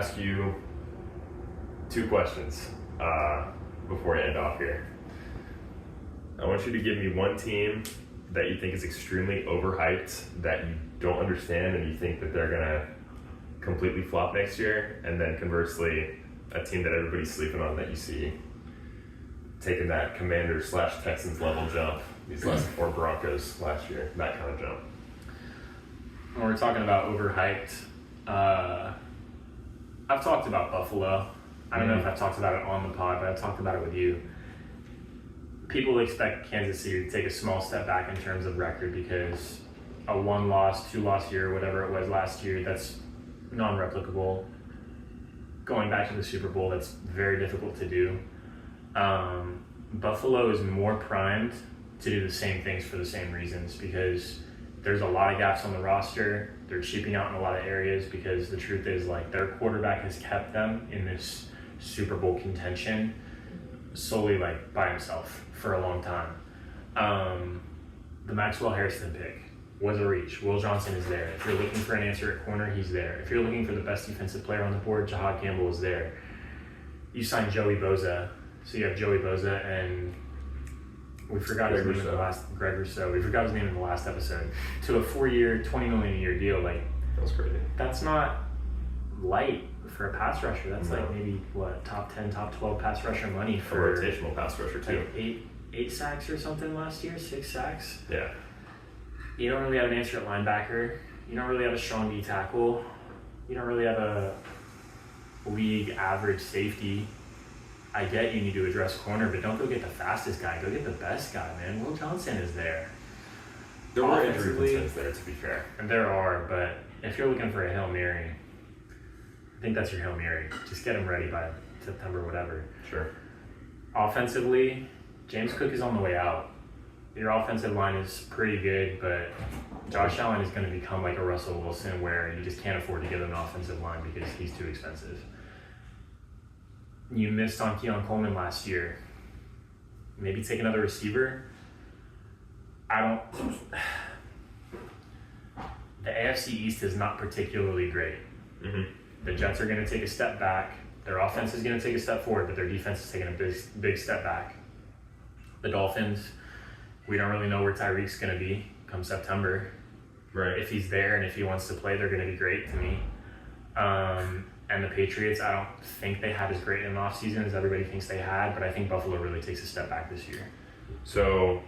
ask you 2 questions before I end off here. I want you to give me one team that you think is extremely overhyped, that you don't understand and you think that they're going to completely flop next year, and then conversely, a team that everybody's sleeping on that you see taking that Commanders/Texans level jump, these last 4 Broncos last year, that kind of jump. When we're talking about overhyped, I've talked about Buffalo. I don't know if I've talked about it on the pod, but I've talked about it with you. People expect Kansas City to take a small step back in terms of record because a 1-loss, 2-loss year, whatever it was last year, that's non-replicable. Going back to the Super Bowl, that's very difficult to do. Buffalo is more primed to do the same things for the same reasons because there's a lot of gaps on the roster. They're cheaping out in a lot of areas because the truth is, like, their quarterback has kept them in this Super Bowl contention solely, like, by himself for a long time. The Maxwell Harrison pick was a reach. Will Johnson is there. If you're looking for an answer at corner, he's there. If you're looking for the best defensive player on the board, Jahad Campbell is there. You signed Joey Bosa, so you have Joey Bosa and we forgot his name in the last Greg Rousseau. We forgot his name in the last episode. To a 4-year, $20 million a year deal, like that was crazy. That's not light for a pass rusher. That's like maybe top 10, top 12 pass rusher money for a rotational pass rusher too. Like 8 sacks or something last year, 6 sacks. Yeah. You don't really have an answer at linebacker. You don't really have a strong D tackle. You don't really have a league average safety. I get you need to address corner, but don't go get the fastest guy. Go get the best guy, man. Will Johnson is there. There were injury concerns there, to be fair. And there are, but if you're looking for a Hail Mary, I think that's your Hail Mary. Just get him ready by September, whatever. Sure. Offensively, James Cook is on the way out. Your offensive line is pretty good, but Josh Allen is going to become like a Russell Wilson where you just can't afford to get an offensive line because he's too expensive. You missed on Keon Coleman last year. Maybe take another receiver. The AFC East is not particularly great. Mm-hmm. The Jets are going to take a step back. Their offense is going to take a step forward, but their defense is taking a big step back. The Dolphins, we don't really know where Tyreek's going to be come September. Right. If he's there and if he wants to play, they're going to be great to me. And the Patriots, I don't think they had as great an offseason as everybody thinks they had, but I think Buffalo really takes a step back this year. So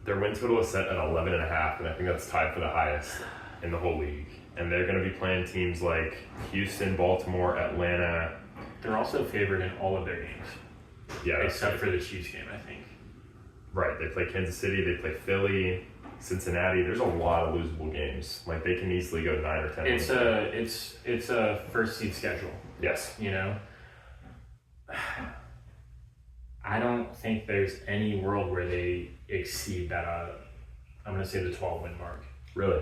their win total is set at 11.5, and I think that's tied for the highest in the whole league. And they're going to be playing teams like Houston, Baltimore, Atlanta. They're also favored in all of their games. Yeah, except for the Chiefs game, I think. Right. They play Kansas City, they play Philly, Cincinnati. There's a lot of losable games. Like, they can easily go 9 or 10. It's a first seed schedule. Yes. You know? I don't think there's any world where they exceed that, I'm going to say the 12-win mark. Really?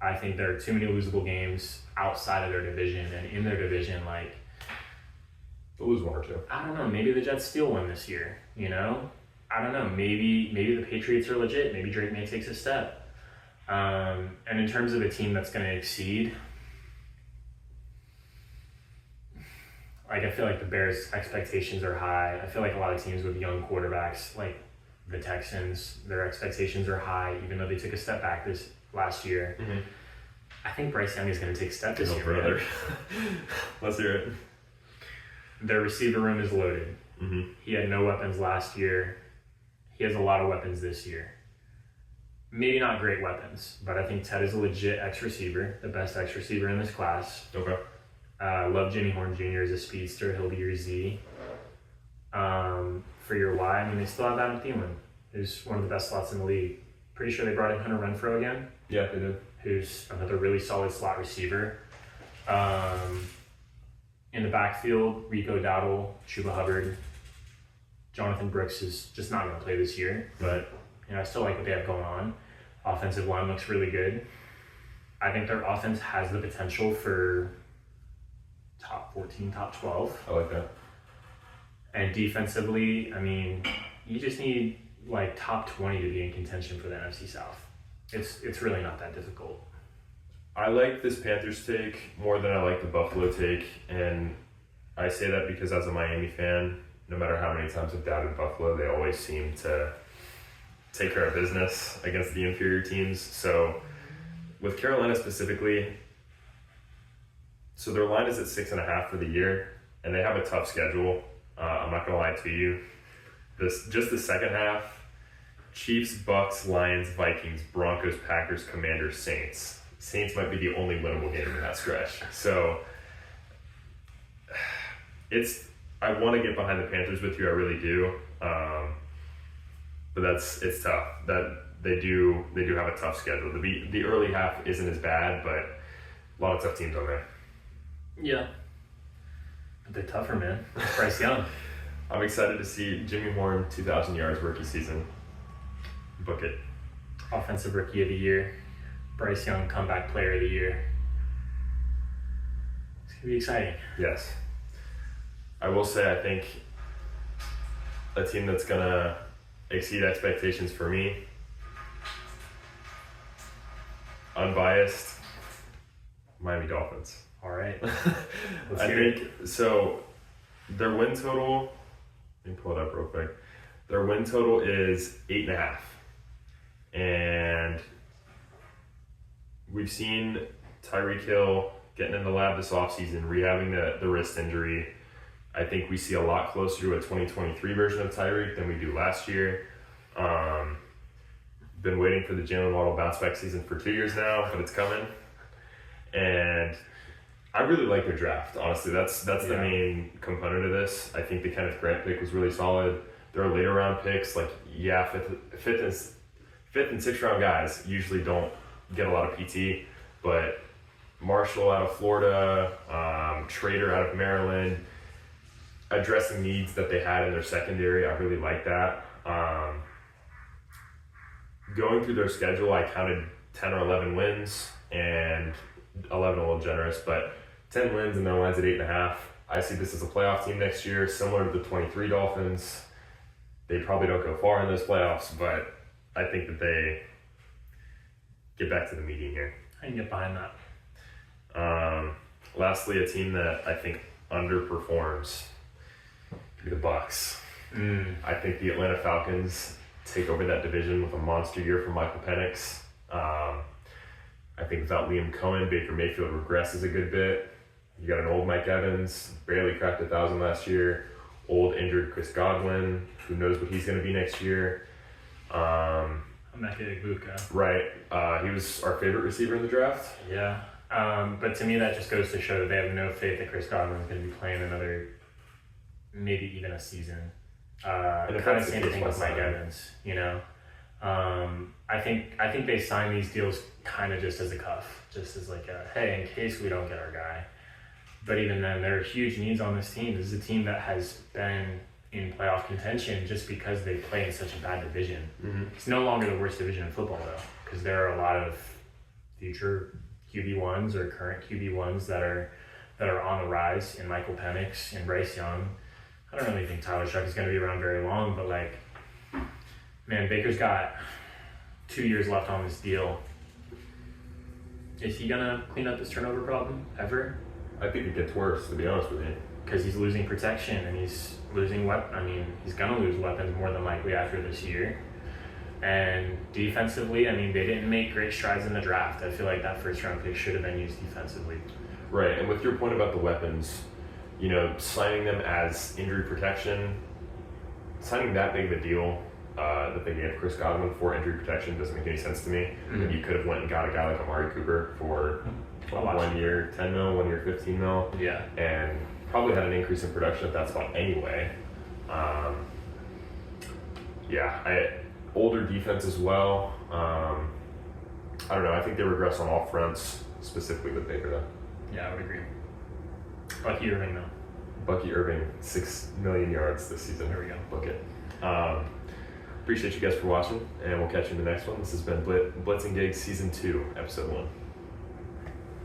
I think there are too many losable games outside of their division, and in their division, like... They'll lose 1 or 2. I don't know. Maybe the Jets steal one this year, you know? I don't know. Maybe the Patriots are legit. Maybe Drake May takes a step. And in terms of a team that's going to exceed, like, I feel like the Bears' expectations are high. I feel like a lot of teams with young quarterbacks, like the Texans, their expectations are high, even though they took a step back this last year. Mm-hmm. I think Bryce Young is going to take a step this year. Brother. Let's hear it. Their receiver room is loaded. Mm-hmm. He had no weapons last year. He has a lot of weapons this year. Maybe not great weapons, but I think Ted is a legit X-receiver, the best X-receiver in this class. Okay. Love Jimmy Horn Jr. as a speedster. He'll be your Z. For your Y, I mean, they still have Adam Thielen, who's one of the best slots in the league. Pretty sure they brought in Hunter Renfrow again. Yeah, they did. Who's another really solid slot receiver. In the backfield, Rico Dowdle, Chuba Hubbard. Jonathan Brooks is just not going to play this year, but I still like what they have going on. Offensive line looks really good. I think their offense has the potential for top 14, top 12. I like that. And defensively, I mean, you just need like top 20 to be in contention for the NFC South. It's really not that difficult. I like this Panthers take more than I like the Buffalo take, and I say that because as a Miami fan, no matter how many times I've doubted Buffalo, they always seem to take care of business against the inferior teams. So with Carolina specifically, so their line is at 6.5 for the year, and they have a tough schedule. I'm not gonna lie to you. Just the second half: Chiefs, Bucks, Lions, Vikings, Broncos, Packers, Commanders, Saints. Saints might be the only winnable game in that stretch. So I want to get behind the Panthers with you, I really do. But it's tough. That they do have a tough schedule. The early half isn't as bad, but a lot of tough teams on there. Yeah. But they're tougher, man. Bryce Young. I'm excited to see Jimmy Horn 2,000 yards rookie season. Book it. Offensive Rookie of the Year. Bryce Young Comeback Player of the Year. It's going to be exciting. Yes. I will say I think a team that's going to exceed expectations for me, unbiased, Miami Dolphins. All right. I think so. Their win total, let me pull it up real quick. Their win total is 8.5. And we've seen Tyreek Hill getting in the lab this offseason, rehabbing the wrist injury. I think we see a lot closer to a 2023 version of Tyreek than we do last year. Been waiting for the Jalen Waddle bounce back season for 2 years now, but it's coming. And I really like their draft, honestly. That's the main component of this. I think the Kenneth Grant pick was really solid. There are later round picks, like, fifth and sixth round guys usually don't get a lot of PT, but Marshall out of Florida, Trader out of Maryland, addressing needs that they had in their secondary, I really like that. Going through their schedule, I counted 10 or 11 wins, and 11 a little generous, but 10 wins and their line's at 8.5. I see this as a playoff team next year, similar to the 23 Dolphins. They probably don't go far in those playoffs, but I think that they get back to the meeting here. I can get behind that. Lastly, a team that I think underperforms could be the Bucks. I think the Atlanta Falcons take over that division with a monster year from Michael Penix. I think without Liam Cohen, Baker Mayfield regresses a good bit. You got an old Mike Evans, barely cracked 1,000 last year. Old injured Chris Godwin, who knows what he's going to be next year. Emeka Egbuka. Right. He was our favorite receiver in the draft. Yeah. But to me, that just goes to show that they have no faith that Chris Godwin is going to be playing another, maybe even a season. Kind of same thing with Mike Evans, you know. I think they sign these deals kind of just as a cuff, just as like a, hey, in case we don't get our guy. But even then, there are huge needs on this team. This is a team that has been in playoff contention just because they play in such a bad division. It's no longer the worst division in football, though, because there are a lot of future QB1s or current QB1s that are on the rise in Michael Penix and Bryce Young. I don't really think Tyler Shuck is going to be around very long, but like, man, Baker's got 2 years left on this deal. Is he going to clean up this turnover problem ever? I think it gets worse, to be honest with you. Because he's losing protection and he's losing he's going to lose weapons more than likely after this year. And defensively, they didn't make great strides in the draft. I feel like that first round pick should have been used defensively. Right, and with your point about the weapons, you know, signing them as injury protection, signing that big of a deal that they gave Chris Godwin for injury protection doesn't make any sense to me. You could have went and got a guy like Amari Cooper for 1 year 10 mil, 1 year 15 mil. Yeah. And probably had an increase in production at that spot anyway. Older defense as well. I don't know. I think they regress on all fronts, specifically with Baker, though. Yeah, I would agree. Bucky Irving, though. Bucky Irving, 6 million yards this season. There we go. Book it. Appreciate you guys for watching, and we'll catch you in the next one. This has been Blitz Gigs Season 2, Episode 1.